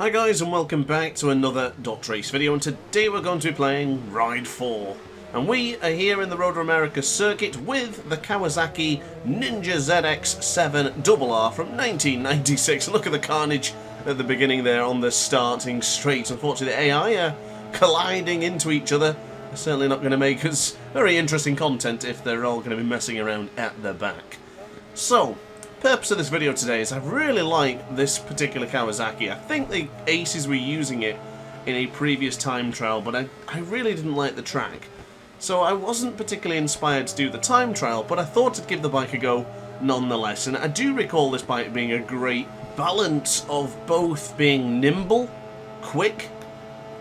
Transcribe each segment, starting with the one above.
Hi guys and welcome back to another DrAce video, and today we're going to be playing Ride 4. And we are here in the Road to America circuit with the Kawasaki Ninja ZX-7RR from 1996. Look at the carnage at the beginning there on the starting straight. Unfortunately the AI are colliding into each other. They're certainly not going to make us very interesting content if they're all going to be messing around at the back. So, purpose of this video today is I really like this particular Kawasaki. I think the aces were using it in a previous time trial, but I really didn't like the track. So I wasn't particularly inspired to do the time trial, but I thought I'd give the bike a go nonetheless. And I do recall this bike being a great balance of both being nimble, quick,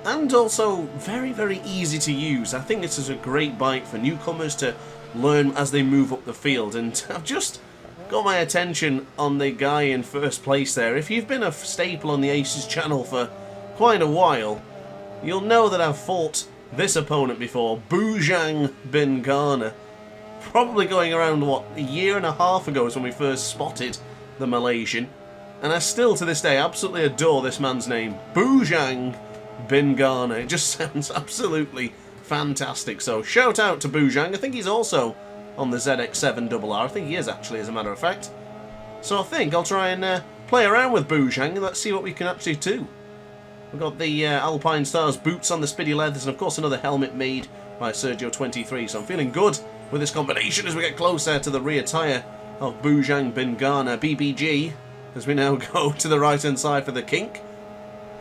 and also very, very easy to use. I think this is a great bike for newcomers to learn as they move up the field, and I've just got my attention on the guy in first place there. If you've been a staple on the Aces channel for quite a while, you'll know that I've fought this opponent before, Bujang Bin Gana. Probably going around, what, a year and a half ago is when we first spotted the Malaysian. And I still, to this day, absolutely adore this man's name, Bujang Bin Gana. It just sounds absolutely fantastic. So, shout out to Bujang. I think he's also on the ZX-7RR. I think he is actually, as a matter of fact. So I think I'll try and play around with Bujang and let's see what we can actually do. We've got the Alpine Stars boots on the Spiddy leathers, and of course another helmet made by Sergio23. So I'm feeling good with this combination as we get closer to the rear tyre of Bujang Bin Gana, BBG, as we now go to the right hand side for the kink.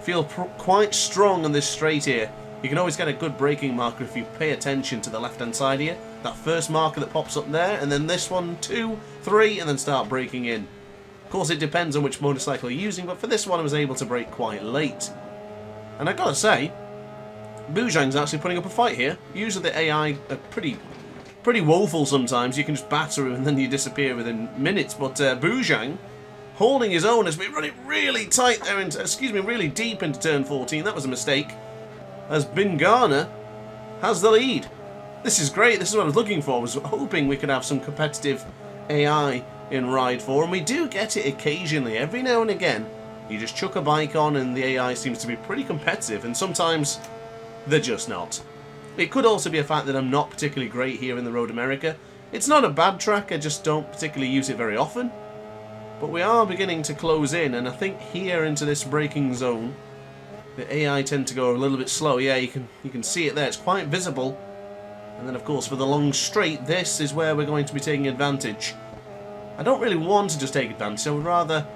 Feel quite strong on this straight here. You can always get a good braking marker if you pay attention to the left hand side here. That first marker that pops up there, and then this one, 2, 3, and then start braking in. Of course it depends on which motorcycle you're using, but for this one I was able to brake quite late. And I gotta say, Bujang's actually putting up a fight here. Usually the AI are pretty woeful sometimes. You can just batter him and then you disappear within minutes, but Bujang holding his own as we run it really tight there, really deep into turn 14. That was a mistake, as Bin Gana has the lead. This is great. This is what I was looking for. I was hoping we could have some competitive AI in Ride 4, and we do get it occasionally. Every now and again, you just chuck a bike on and the AI seems to be pretty competitive, and sometimes they're just not. It could also be a fact that I'm not particularly great here in the Road America. It's not a bad track, I just don't particularly use it very often. But we are beginning to close in, and I think here into this braking zone, the AI tend to go a little bit slow. Yeah, you can see it there. It's quite visible. And then, of course, for the long straight, this is where we're going to be taking advantage. I don't really want to just take advantage. I would rather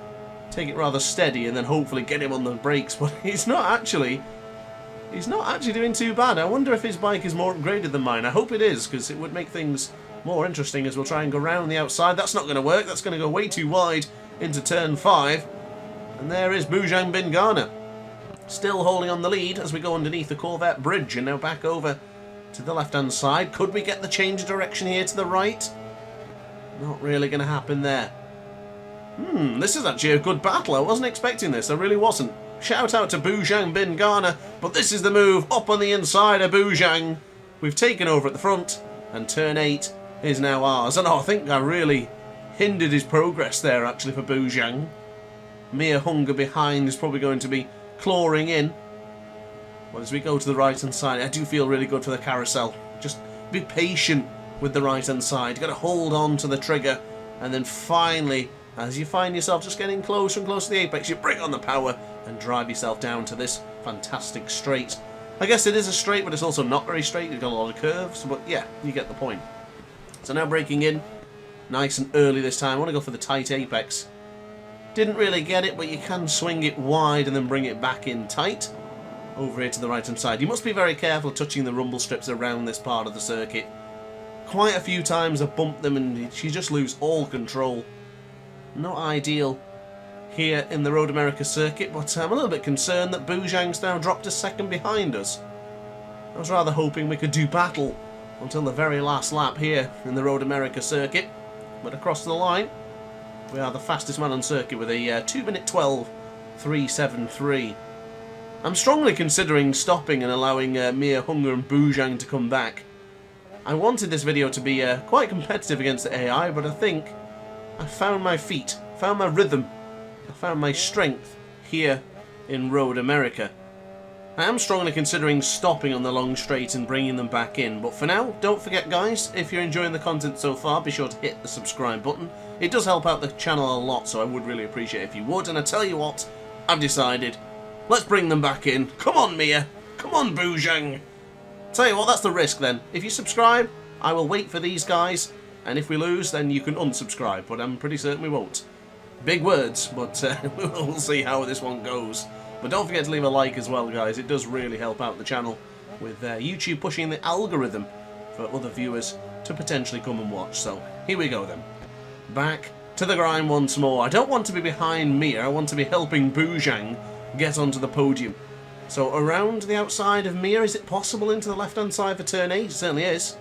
take it rather steady and then hopefully get him on the brakes. But he's not actually doing too bad. I wonder if his bike is more upgraded than mine. I hope it is, because it would make things more interesting as we'll try and go round the outside. That's not going to work. That's going to go way too wide into turn 5. And there is Bujang Bin Gana, still holding on the lead as we go underneath the Corvette bridge and now back over to the left hand side. Could we get the change of direction here to the right? Not really going to happen there. This is actually a good battle. I wasn't expecting this. I really wasn't. Shout out to Bujang Bin Gana, but this is the move up on the inside of Bujang. We've taken over at the front, and turn 8 is now ours. And I think I really hindered his progress there actually for Bujang. Mere Hunger behind is probably going to be clawing in. Well, as we go to the right hand side, I do feel really good for the carousel. Just be patient with the right hand side. You've got to hold on to the trigger, and then finally, as you find yourself just getting closer and closer to the apex, you bring on the power and drive yourself down to this fantastic straight. I guess it is a straight, but it's also not very straight. You've got a lot of curves, but yeah, you get the point. So now braking in, nice and early this time. I want to go for the tight apex. Didn't really get it, but you can swing it wide and then bring it back in tight. Over here to the right hand side. You must be very careful touching the rumble strips around this part of the circuit. Quite a few times I've bumped them and you just lose all control. Not ideal here in the Road America circuit, but I'm a little bit concerned that Bujang's now dropped a second behind us. I was rather hoping we could do battle until the very last lap here in the Road America circuit. But across the line, we are the fastest man on circuit with a 2 minute 12.373. I'm strongly considering stopping and allowing Mere Hunger and Bujang to come back. I wanted this video to be quite competitive against the AI, but I think I found my feet, found my rhythm, I found my strength here in Road America. I am strongly considering stopping on the long straight and bringing them back in, but for now, don't forget guys, if you're enjoying the content so far, be sure to hit the subscribe button. It does help out the channel a lot, so I would really appreciate it if you would, and I tell you what, I've decided, let's bring them back in. Come on, Mia. Come on, Bujang. Tell you what, that's the risk then. If you subscribe, I will wait for these guys, and if we lose, then you can unsubscribe, but I'm pretty certain we won't. Big words, but we'll see how this one goes. But don't forget to leave a like as well, guys. It does really help out the channel with YouTube pushing the algorithm for other viewers to potentially come and watch. So here we go then. Back to the grind once more. I don't want to be behind Mia. I want to be helping Bujang get onto the podium. So around the outside of Mia, is it possible into the left-hand side for turn 8? It certainly is.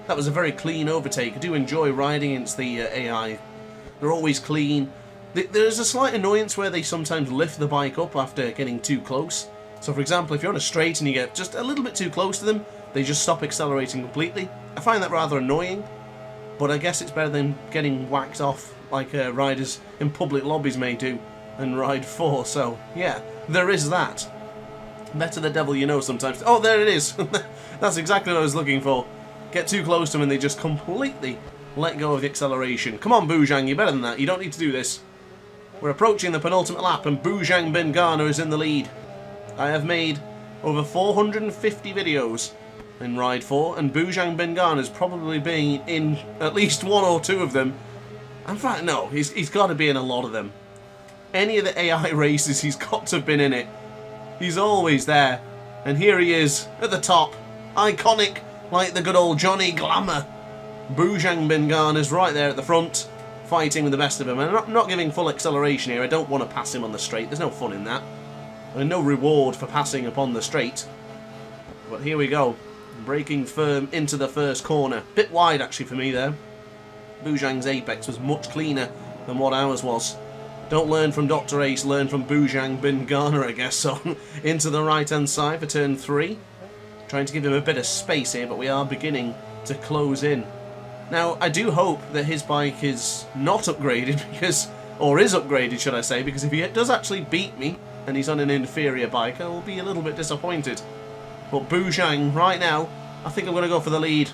That was a very clean overtake. I do enjoy riding against the AI. They're always clean. There's a slight annoyance where they sometimes lift the bike up after getting too close. So for example, if you're on a straight and you get just a little bit too close to them, they just stop accelerating completely. I find that rather annoying, but I guess it's better than getting whacked off like riders in public lobbies may do and Ride 4. So yeah, there is that. Better the devil you know sometimes. Oh, there it is. That's exactly what I was looking for. Get too close to them and they just completely let go of the acceleration. Come on, Bujang, you're better than that. You don't need to do this. We're approaching the penultimate lap and Bujang Bin Gana is in the lead. I have made over 450 videos in Ride 4 and Bujang Bin Gana has probably been in at least one or two of them. In fact, no, he's got to be in a lot of them. Any of the AI races, he's got to have been in it. He's always there. And here he is, at the top. Iconic, like the good old Johnny Glamour. Bujang Bin Gana is right there at the front, fighting with the best of them. And I'm not giving full acceleration here. I don't want to pass him on the straight. There's no fun in that. And no reward for passing upon the straight. But here we go. Braking firm into the first corner. Bit wide, actually, for me there. Bujang's apex was much cleaner than what ours was. Don't learn from DrAce, learn from Bujang Bin Gana, I guess. So, into the right-hand side for turn 3. Trying to give him a bit of space here, but we are beginning to close in. Now, I do hope that his bike is not upgraded, because, or is upgraded, should I say, because if he does actually beat me, and he's on an inferior bike, I will be a little bit disappointed. But Bujang, right now, I think I'm going to go for the lead.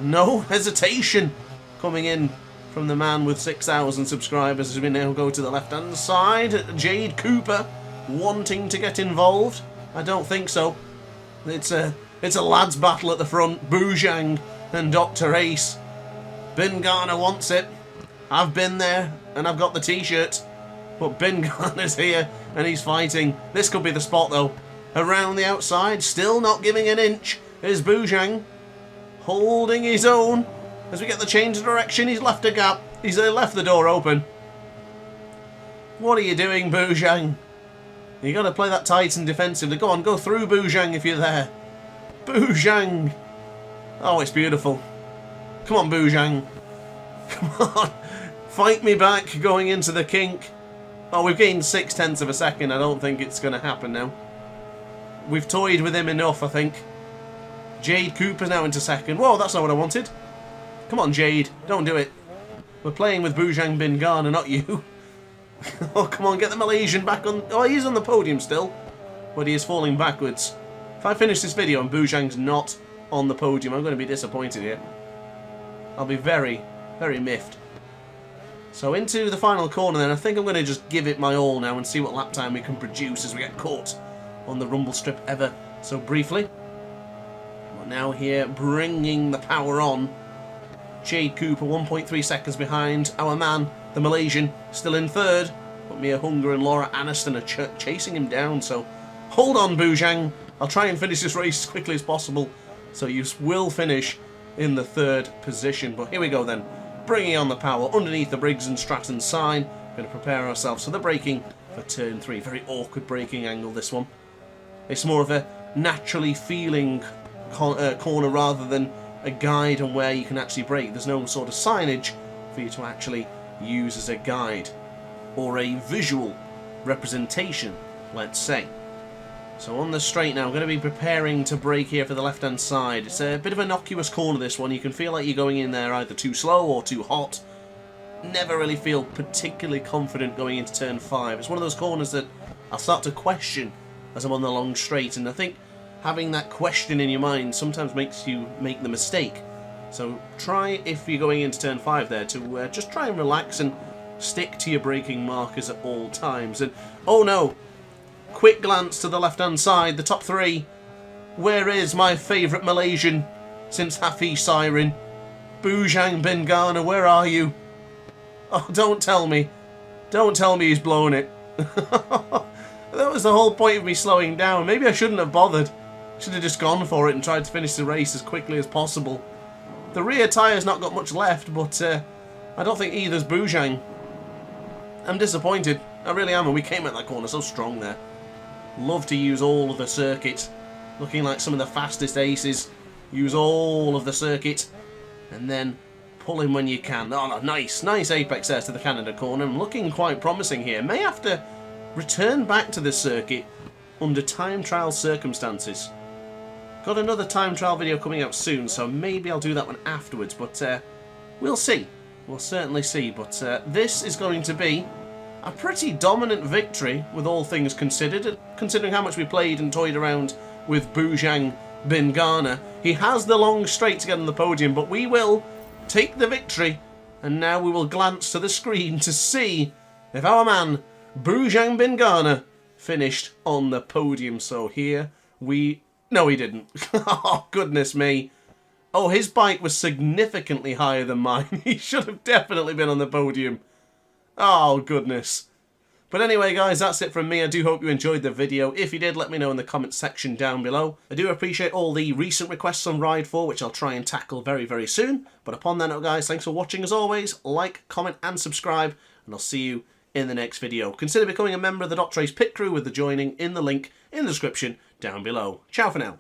No hesitation coming in from the man with 6,000 subscribers as we now go to the left-hand side. Jade Cooper wanting to get involved. I don't think so. It's a lads' battle at the front. Bujang and DrAce. Bin Gana wants it. I've been there and I've got the t-shirt. But Bin Gana's here and he's fighting. This could be the spot though. Around the outside, still not giving an inch, is Bujang. Holding his own. As we get the change of direction, he's left a gap. He's left the door open. What are you doing, Bujang? You got to play that tight and defensively. Go on, go through Bujang if you're there. Bujang. Oh, it's beautiful. Come on, Bujang. Come on. Fight me back going into the kink. Oh, we've gained 0.6 of a second. I don't think it's going to happen now. We've toyed with him enough, I think. Jade Cooper's now into second. Whoa, that's not what I wanted. Come on, Jade. Don't do it. We're playing with Bujang Bin Gana, not you. Oh, come on, get the Malaysian back on... Oh, he's on the podium still. But he is falling backwards. If I finish this video and Bujang's not on the podium, I'm going to be disappointed here. I'll be very, very miffed. So into the final corner then. I think I'm going to just give it my all now and see what lap time we can produce as we get caught on the rumble strip ever so briefly. But now here, bringing the power on. Jade Cooper 1.3 seconds behind. Our man, the Malaysian, still in third. But Mia Hunger and Laura Aniston are chasing him down. So hold on, Bujang. I'll try and finish this race as quickly as possible. So you will finish in the third position. But here we go then. Bringing on the power underneath the Briggs and Stratton sign. Going to prepare ourselves for the braking for turn 3. Very awkward braking angle, this one. It's more of a naturally feeling corner rather than a guide on where you can actually brake. There's no sort of signage for you to actually use as a guide or a visual representation, let's say. So on the straight now, I'm going to be preparing to brake here for the left-hand side. It's a bit of an innocuous corner, this one. You can feel like you're going in there either too slow or too hot. Never really feel particularly confident going into turn 5. It's one of those corners that I'll start to question as I'm on the long straight, and I think having that question in your mind sometimes makes you make the mistake. So try, if you're going into turn 5 there, to just try and relax and stick to your braking markers at all times. And oh no, quick glance to the left hand side, the top 3. Where is my favourite Malaysian since Hafiz Siren? Bujang Bin Gana, where are you? Oh, don't tell me he's blown it. That was the whole point of me slowing down. Maybe I shouldn't have bothered. Should have just gone for it and tried to finish the race as quickly as possible. The rear tyre's not got much left, but I don't think either's Bujang. I'm disappointed. I really am, and we came at that corner so strong there. Love to use all of the circuit. Looking like some of the fastest aces. Use all of the circuit. And then pull in when you can. Oh, no, nice apex there to the Canada corner. I'm looking quite promising here. May have to return back to this circuit under time trial circumstances. Got another time trial video coming out soon, so maybe I'll do that one afterwards, but we'll see. We'll certainly see, but this is going to be a pretty dominant victory with all things considered, considering how much we played and toyed around with Bujang Bin Gana. He has the long straight to get on the podium, but we will take the victory, and now we will glance to the screen to see if our man Bujang Bin Gana finished on the podium. So here we... No, he didn't. Oh, goodness me. Oh, his bike was significantly higher than mine. He should have definitely been on the podium. Oh, goodness. But anyway, guys, that's it from me. I do hope you enjoyed the video. If you did, let me know in the comments section down below. I do appreciate all the recent requests on Ride 4, which I'll try and tackle very, very soon. But upon that note, guys, thanks for watching as always. Like, comment, and subscribe, and I'll see you in the next video. Consider becoming a member of the DrAce pit crew with the joining in the link in the description down below. Ciao for now.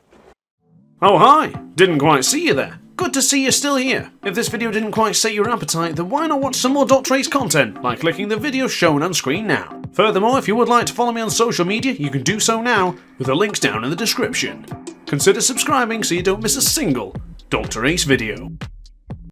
Oh, hi! Didn't quite see you there. Good to see you're still here. If this video didn't quite sate your appetite, then why not watch some more DrAce content by clicking the video shown on screen now. Furthermore, if you would like to follow me on social media, you can do so now with the links down in the description. Consider subscribing so you don't miss a single DrAce video.